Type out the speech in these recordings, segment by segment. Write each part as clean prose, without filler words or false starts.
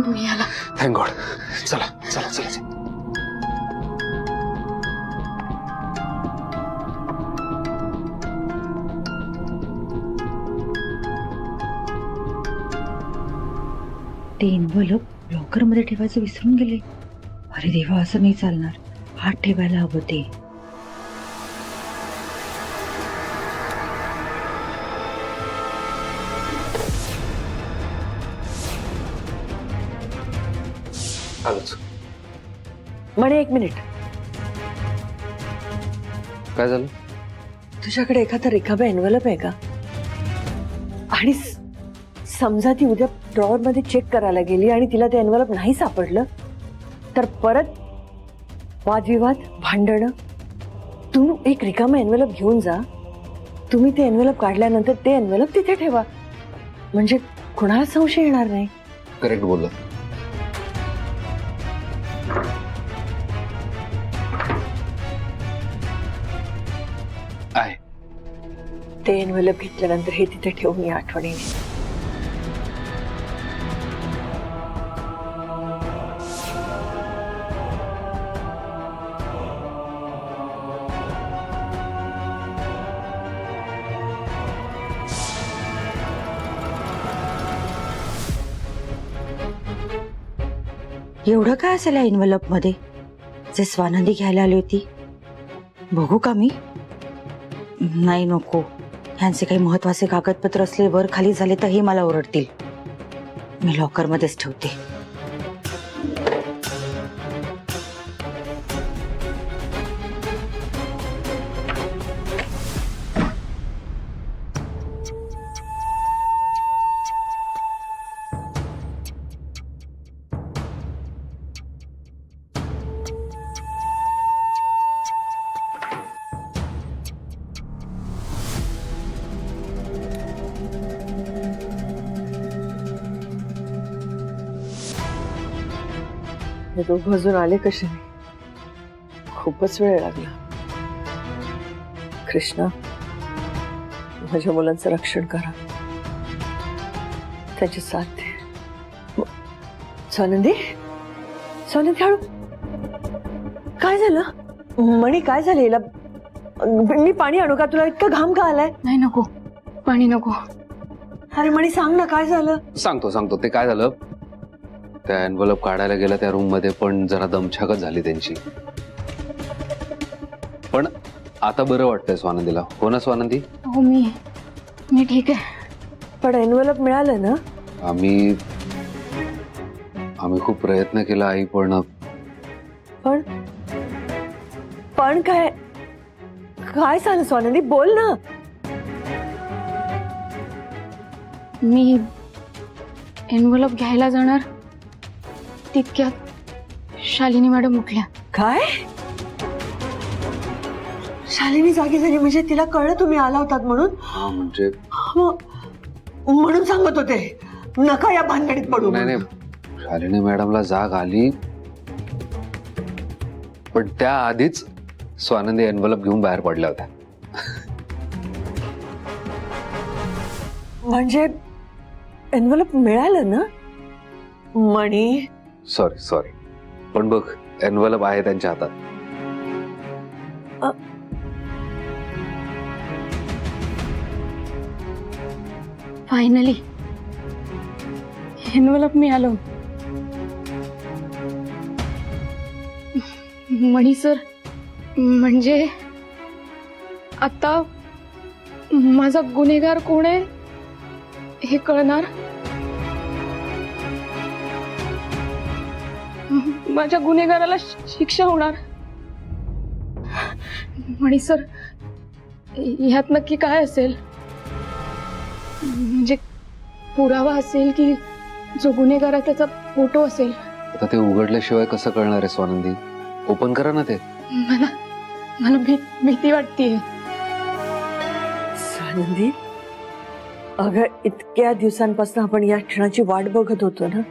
तुम्ही आला. Thank God. चला चला चला चला. ते एन्व्हलप लॉकर मध्ये ठेवायचं विसरून गेले. अरे देवा, असं नाही चालणार. हात ठेवायला हवं ते. आलोच. म्हणे 1 मिनिट. काय झालं? तुझ्याकडे एखादा रिकामा एन्व्हलप आहे का? आणि समजा ती उद्या ड्रॉवर मध्ये चेक करायला गेली आणि तिला ते एन्व्हलप नाही सापडलं तर परत वादविवाद, भांडणं. तू एक रिकामा एन्व्हलप घेऊन जा. तुम्ही ते एन्व्हलप काढल्यानंतर ते एन्व्हलप तिथे ठेवा, म्हणजे कुणाला संशय येणार नाही. करेक्ट बोलला. आहे. ते एन्व्हलप घेतल्यानंतर हे तिथे ठेवून या आठवणीने. एवढं काय असेल या एन्व्हलप मध्ये जे स्वानंदी घ्यायला आली होती? बघू का मी? नाही, नको. ह्यांचे काही महत्वाचे कागदपत्र असले वर खाली झाले तर हे मला ओरडतील. मी लॉकर मध्येच ठेवते. हे दोघं अजून आले कसे? खूपच वेळ लागला. कृष्णा, माझ्या मुलांचं रक्षण करा, त्याची साथ दे. स्वानंदी, स्वानंदी, हळू. काय झालं? मणी, काय झालं हिला? मी पाणी आणू का? तुला इतका घाम का आलाय? नाही, नको, पाणी नको. अरे मणी, सांग ना काय झालं? सांगतो. ते काय झालं, त्या एन्व्हलप काढायला गेला त्या रूम मध्ये, पण जरा दमछाकच झाली त्यांची. पण आता बरं वाटतंय स्वानंदीला. हो ना स्वानंदी? हो, मी ठीक आहे. पण एन्व्हलप मिळालं ना? आम्ही खूप प्रयत्न केला आई, पण पण काय काय झालं स्वानंदी? बोल ना. मी एन्व्हलप घ्यायला जाणार तितक्यात शालिनी मॅडम उठल्या. काय? शालिनी जागी झाली म्हणजे तिला कळलं तुम्ही आला होतात म्हणून? हा, म्हणजे म्हणून सांगत होते नका या भानगडीत पडू. नाही, शालिनी मॅडमला जाग आली, पण त्या आधीच स्वानंदी एन्व्हलप घेऊन बाहेर पडल्या होत्या. म्हणजे एन्व्हलप मिळालं ना? मणी, सॉरी, पण बघ, एन्व्हलप आहे त्यांच्या हातात. फायनली एन्व्हलप मिळालं. मणी सर, म्हणजे आता माझा गुन्हेगार कोण आहे हे कळणार. माझ्या गुन्हेगाराला शिक्षा होणार. मणी सर, ह्यात नक्की काय असेल? म्हणजे पुरावा असेल की जो गुन्हेगार आहे त्याचा फोटो असेल? आता ते उघडल्याशिवाय कसं कळणार आहे स्वानंदी? ओपन करा ना ते. मला भीती वाटतेय. स्वानंदी, अगं इतक्या दिवसांपासून आपण या क्षणाची वाट बघत होतो ना.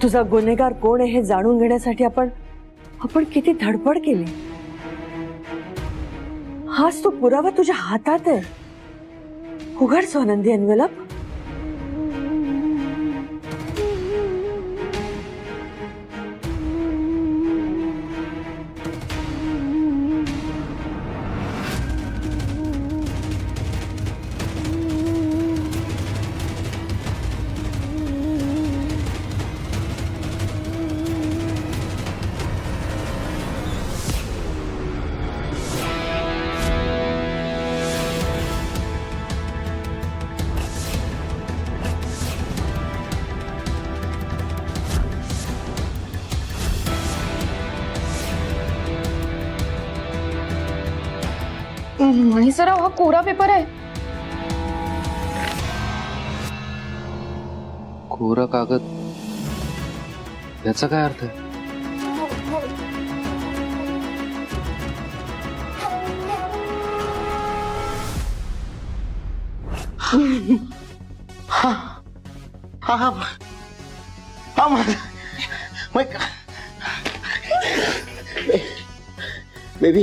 तुझा गुन्हेगार कोण आहे हे जाणून घेण्यासाठी आपण किती धडपड केली. हाच तो पुरावा तुझ्या हातात आहे. उघड स्वानंदी एन्व्हलप. नाही सराव, हा कोरा पेपर आहे. कोरा कागद, याचा काय अर्थ आहे? हा हा हा हा बेबी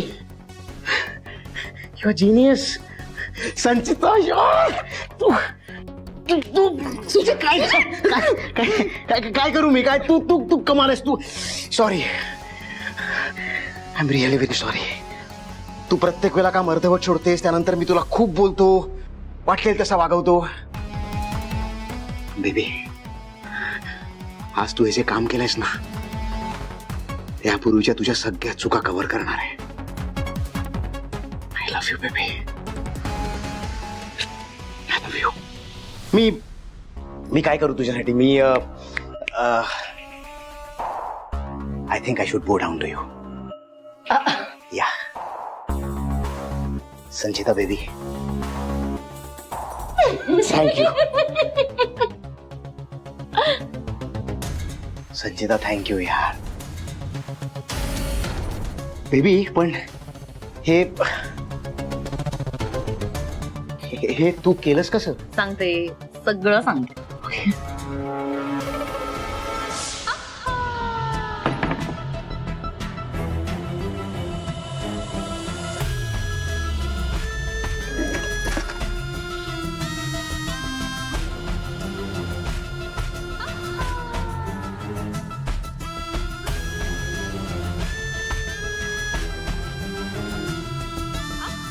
युअर जीनियस संचिता यार तू तू तू तुझे काय काय काय काय करू मी काय तू तू तू कमाल आहेस तू sorry I am really very sorry तू प्रत्येक वेळा काम अर्धवट सोडतेस त्यानंतर मी तुला खूप बोलतो वाटेल तसा वागवतो बेबी आज तू हे जे काम केलंयस ना यापूर्वीच्या तुझ्या सगळ्या चुका कव्हर करणार आहे I love you baby I love you मी काय करू तुझ्यासाठी मी I think I should go down to you या Sanchita baby thank you Sanchita thank you यार बेबी पण हे हे तू केलंस कसं सांगते, सगळं सांगते.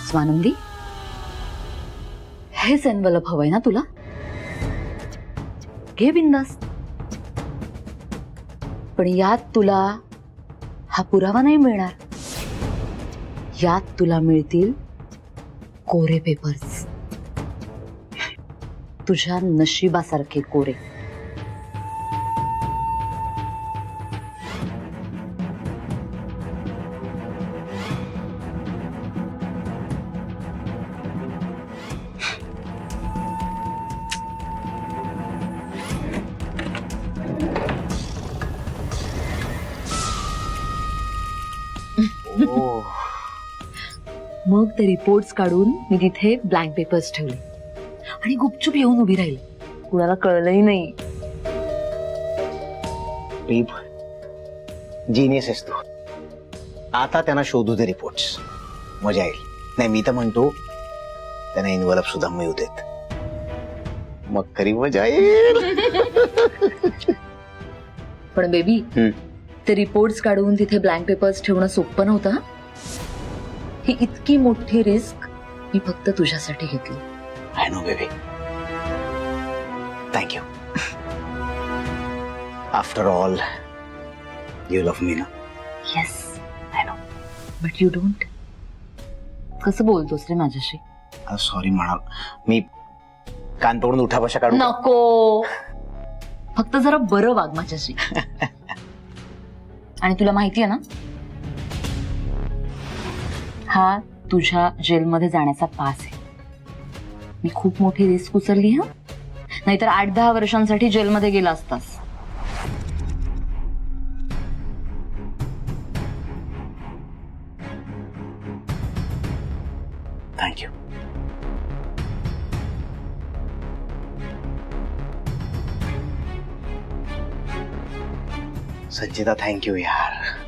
स्वानंदी, हेच एनवलप हवंय ना तुला? घे बिंदास. पण यात तुला हा पुरावा नाही मिळणार. यात तुला मिळतील कोरे पेपर्स, तुझ्या नशिबासारखे कोरे. मग ते रिपोर्ट्स काढून मी तिथे ब्लँक पेपर्स ठेवले आणि गुपचूप येऊन उभी राहिली. कुणाला कळलंही नाही. जीनियस आहेस तू. आता त्यांना शोधू दे रिपोर्ट्स, मजा येईल. नाही मी तर म्हणतो त्यांना इन्व्हलप सुद्धा मिळू देत, मग खरी मजा येईल. पण बेबी, ते रिपोर्ट्स काढून तिथे ब्लँक पेपर्स ठेवणं सोपं नव्हतं. हं? ही इतकी मोठी रिस्क मी फक्त तुझ्यासाठी घेतली. I know baby, thank you. After all you love me ना. Yes, I know, but you don't. कसं बोलतोस रे माझ्याशी? सॉरी म्हणाल मी. कान तोडून उठा बशा काढू नको, फक्त जरा बरं वाग माझ्याशी. आणि तुला माहितीये ना, हा तुझ्या जेलमध्ये जाण्याचा पास आहे. मी खूप मोठी रिस्क उचलली. हा, नाहीतर 8-10 वर्षांसाठी जेलमध्ये गेला असतास. थँक्यू. संचिता थँक्यू यार.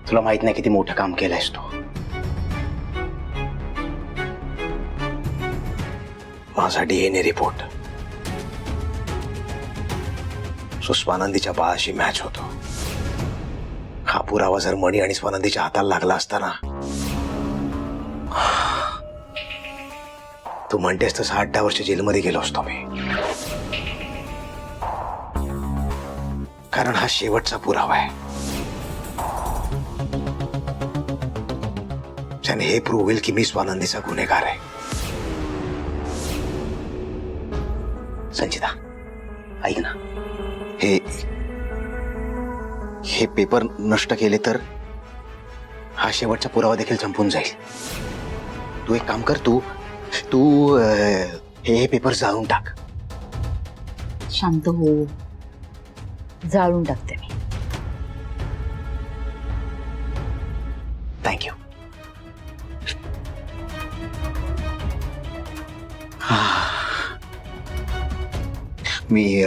तुला माहित नाही किती मोठं काम केलंयस तू. माझा DNA रिपोर्ट स्वानंदीच्या बाळाशी मॅच होतो. हा पुरावा जर मणी आणि स्वानंदीच्या हाताला लागला असता ना, तू म्हणतेस तसं 8-10 वर्ष जेलमध्ये गेलो असतो मी. कारण हा शेवटचा पुरावा आहे ज्याने हे प्रूव्ह होईल की मी स्वानंदीचा गुन्हेगार आहे. संचिता ऐक ना, हे पेपर नष्ट केले तर हा शेवटचा पुरावा देखील संपून जाईल. तू एक काम कर, तू तू हे पेपर जाळून टाक. शांत हो, जाळून टाकते मी. थँक्यू. मी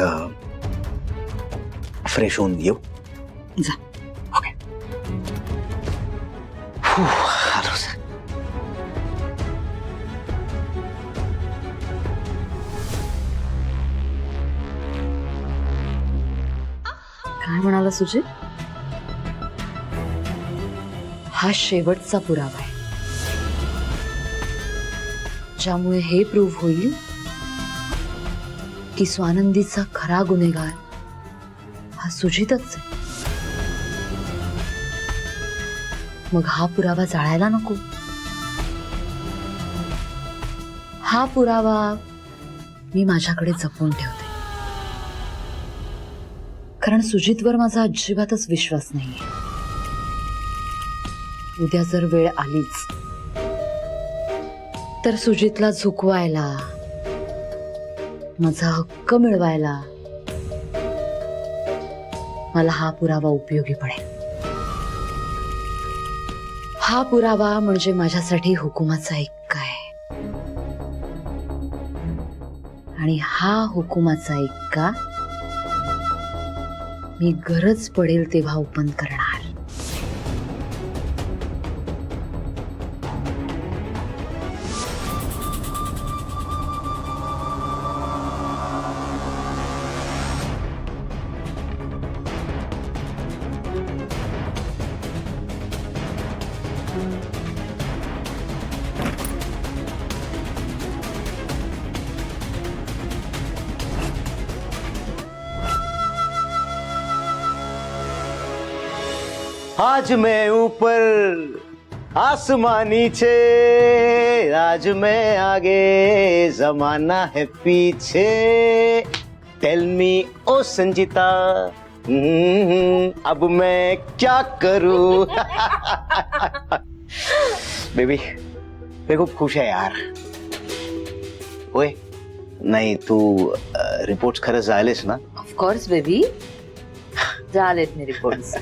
फ्रेश होऊन येऊ. जा. ओके. आलोच. काय म्हणाला सुजित? हा शेवटचा पुरावा आहे, ज्यामुळे हे प्रूव्ह होईल की स्वानंदीचा खरा गुन्हेगार हा सुजितच आहे. मग हा पुरावा जाळायला नको. हा पुरावा मी माझ्याकडे जपून ठेवते, कारण सुजितवर माझा अजिबातच विश्वास नाहीये. उद्या जर वेळ आलीच तर सुजितला झुकवायला, माझा हक्क मिळवायला मला हा पुरावा उपयोगी पडेल. हा पुरावा म्हणजे माझ्यासाठी हुकुमाचा इक्का आहे, आणि हा हुकुमाचा इक्का मी गरज पडेल तेव्हा ओपन करणार. आज मैं ऊपर आसमां नीचे, आज मैं आगे जमाना है पीछे. टेल मी ओ संजीता, अब मैं क्या करूं. बेबी मैं खूप खुश आहे यार. होय नाही, तू रिपोर्ट्स खरंच झालेस ना? ऑफकोर्स बेबी, झालेत मी रिपोर्ट्स.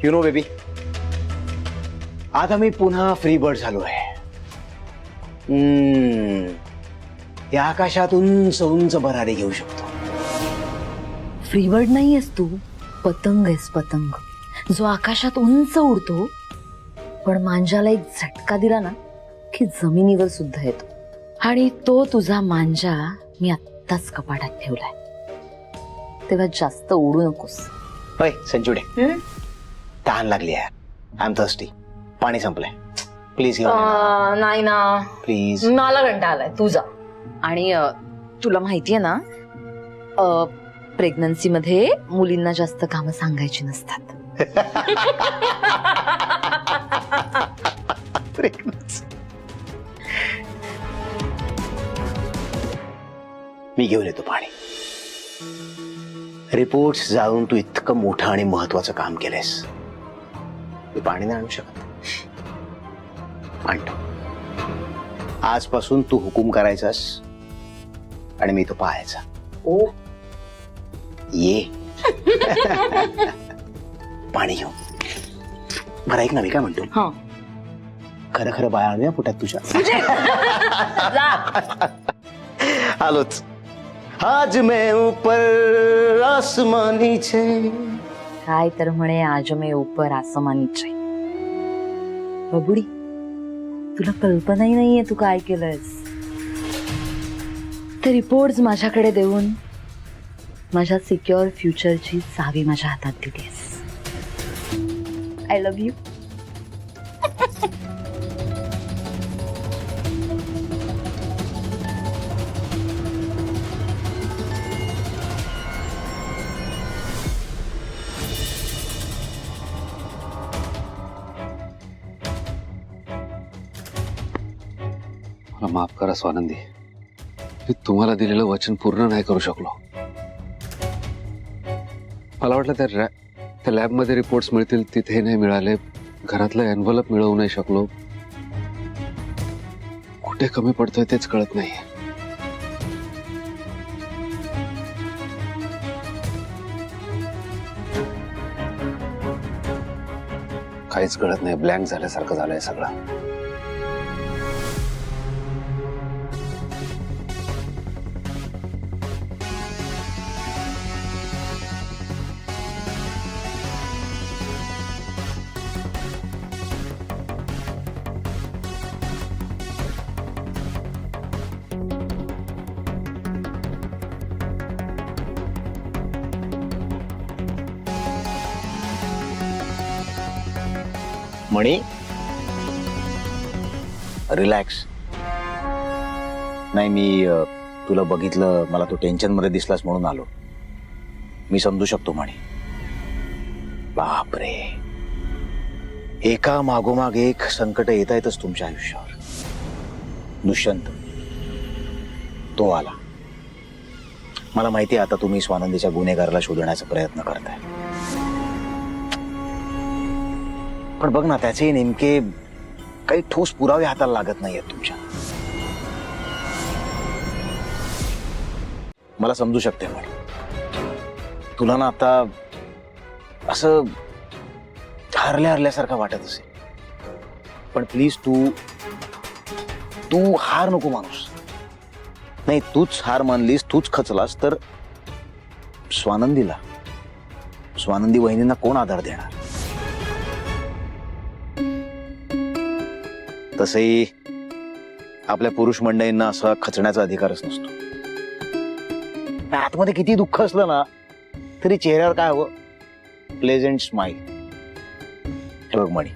यू नो बेबी, आता मी पुन्हा फ्री बर्ड झालो आहे. त्या आकाशात उंच उंच भरारी घेऊ शकतो. फ्रीबर्ड नाहीयेस तू, पतंग आहेस. पतंग जो आकाशात उंच उडतो, पण मांजाला एक झटका दिला ना की जमिनीवर सुद्धा येतो. आणि तो तुझा मांजा मी आत्ताच कपाटात ठेवलाय, तेव्हा जास्त उडू नकोस. होय संजुडे, तहान लागली आहे. I am thirsty. पाणी संपलंय, प्लीज घेऊन ये. नाही ना, प्लीज. मला कंटाळा आलाय, तू जा. आणि तुला माहितीये ना, प्रेग्नन्सी मध्ये मुलींना जास्त कामं सांगायची नसतात. मी घेऊन येतो पाणी. रिपोर्ट्स जाऊन तू इतकं मोठं आणि महत्वाचं काम केलंयस, मी पाणी नाही आणू शकत. आणतो. आजपासून तू हुकूम करायचास आणि मी तो पाहायचा. ओ ये. पाणी घेऊन. बरं ऐक ना, मी काय म्हणतो, हा, खरं खरं बाळ आणूया पोटात तुझ्या. आलोच. आज मैं ऊपर आसमां नीचे. काय तर म्हणे, आज मैं ऊपर आसमां नीचे. बबुडी, तुला कल्पनाही नाहीये तू काय केलंयस. ते रिपोर्ट्स माझ्याकडे देऊन माझ्या सिक्युअर फ्युचरची चावी माझ्या हातात दिलीस. I love you. मला माफ करा स्वानंदी, मी तुम्हाला दिलेलं वचन पूर्ण नाही करू शकलो, मला वाटलं त्या लॅबमध्ये रिपोर्ट्स मिळतील, तिथे नाही मिळाले. घरातलं एन्व्हलप मिळवू नाही शकलो. कुठे कमी पडतोय तेच कळत नाही. काहीच कळत नाही. ब्लँक झाल्यासारखं झालंय सगळं. मणी, रिलॅक्स. नाही, मी तुला बघितलं, मला तू टेन्शन मध्ये दिसलास म्हणून आलो. मी समजू शकतो मणी. बापरे, एका मागोमाग एक संकट येत आहेतच तुमच्या आयुष्यावर. दुष्यंत, तो आला. मला माहिती आहे आता तुम्ही स्वानंदीच्या गुन्हेगाराला शोधण्याचा प्रयत्न करताय. पण बघ ना, त्याचे नेमके काही ठोस पुरावे हाताला लागत नाहीयेत तुमच्या. मला समजू शकते म्हणे, तुला ना आता असं हरल्यासारखं वाटत असेल. पण प्लीज तू हार नको माणूस. नाही, तूच हार मानलीस, तूच खचलास तर स्वानंदी वहिनींना कोण आधार देणार? तसंही आपल्या पुरुष मंडळींना असा खचण्याचा अधिकारच नसतो. आतमध्ये किती दुःख असलं ना तरी चेहऱ्यावर काय हवं? Pleasant smile. हे बघ मणी,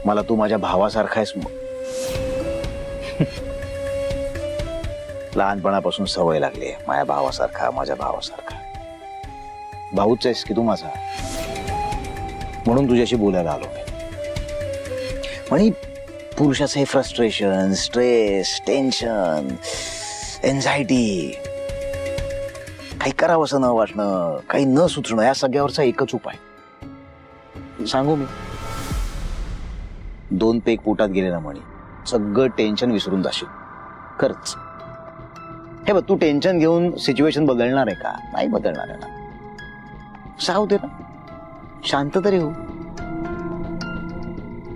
मला तू माझ्या भावासारखा आहेस. लहानपणापासून सवय लागली आहे माझ्या भावासारखा. भाऊच आहेस की तू माझा, म्हणून तुझ्याशी बोलायला आलो. आणि पुरुषाचं हे फ्रस्ट्रेशन, स्ट्रेस, टेन्शन, एन्झायटी, काही करावंसं न वाटणं, काही न सुचणं, या सगळ्यावरचा एकच उपाय सांगू मी. 2 पेग पोटात गेले ना म्हणे, सगळं टेन्शन विसरून जाशील. खरंच. हे बघ, तू टेन्शन घेऊन सिच्युएशन बदलणार आहे का? नाही बदलणार आहे ना. साव दे ना, शांत तरी हो.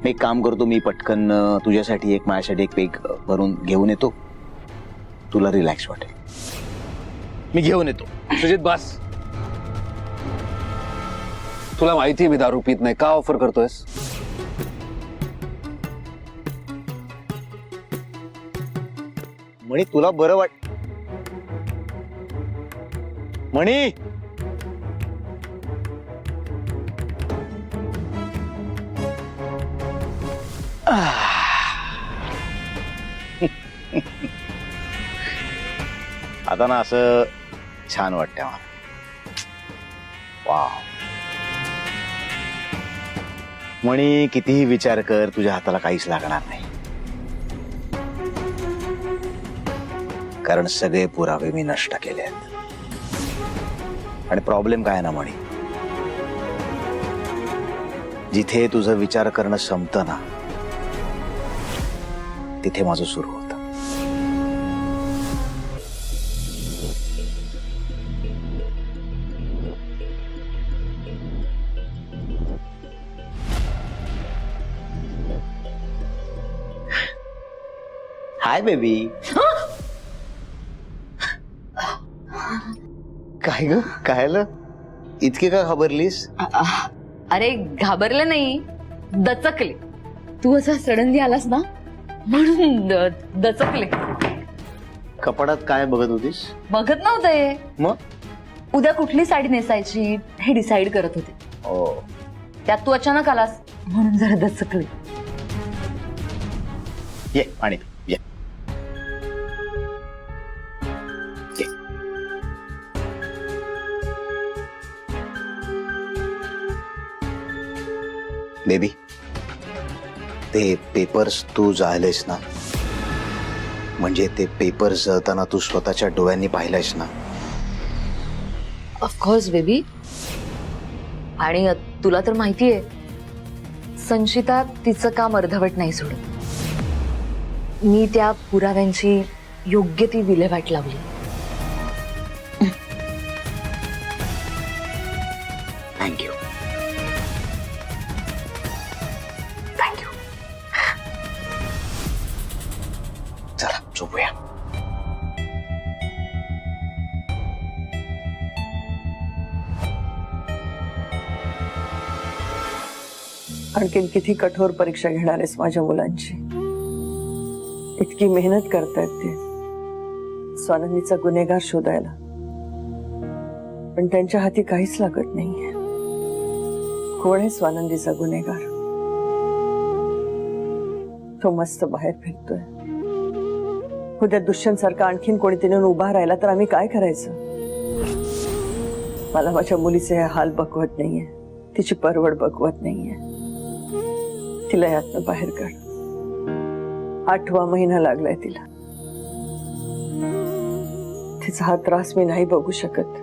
एक काम करतो मी, पटकन तुझ्यासाठी एक, माझ्यासाठी एक पेग भरून घेऊन येतो. तुला रिलॅक्स वाटेल. मी घेऊन येतो. सुजित बस. तुला माहिती मी दारू पित नाही. का ऑफर करतोयस? म्हणे तुला बरं वाट. म्हणी, आता ना असं छान वाटतंय मला. वाव. म्हणी, कितीही विचार कर, तुझ्या हाताला काहीच लागणार नाही. कारण सगळे पुरावे मी नष्ट केले आहेत. आणि प्रॉब्लेम काय ना म्हणे, जिथे तुझं विचार करणं संपतं ना, तिथे माझं सुरू होतं. Hi baby. काय ग, कायलं इतके का घाबरलीस? अरे घाबरले नाही, दचकले. तू असा सडनली आलास ना म्हणून दचकले. कपाडात काय बघत होतीस? बघत नव्हते, मग उद्या कुठली साडी नेसायची हे डिसाईड करत होते. ओ, त्यात तू अचानक आलास म्हणून जरा दचकले. ये पाणी ये. बेबी, ते पेपर्स तू जाळलेस ना, म्हणजे ते पेपर्स जळताना तू स्वतःच्या डोळ्यांनी पाहिलायस ना? Of course baby. आणि तुला तर माहितीये संचिता तिचं काम अर्धवट नाही सोडत. मी त्या पुराव्यांची योग्य ती विल्हेवाट लावली. थँक्यू. थँक्यू. चला झोपूया. आणखीन किती कठोर परीक्षा घेणार आहेस माझ्या मुलांची. इतकी मेहनत करतायत ते स्वानंदीचा गुन्हेगार शोधायला, पण त्यांच्या हाती काहीच लागत नाहीये. कोण आहे स्वानंदीचा गुन्हेगार? तो मस्त बाहेर फिरतोय. उद्या दुष्यंत सारखा आणखीन कोणी तिने उभा राहिला तर आम्ही काय करायचं? मला माझ्या मुलीचे हे हाल बघवत नाहीये, तिची परवड बघवत नाहीये. तिला यातनं बाहेर काढ. 8वा महिना लागलाय तिला. तिचा हा त्रास मी नाही बघू शकत.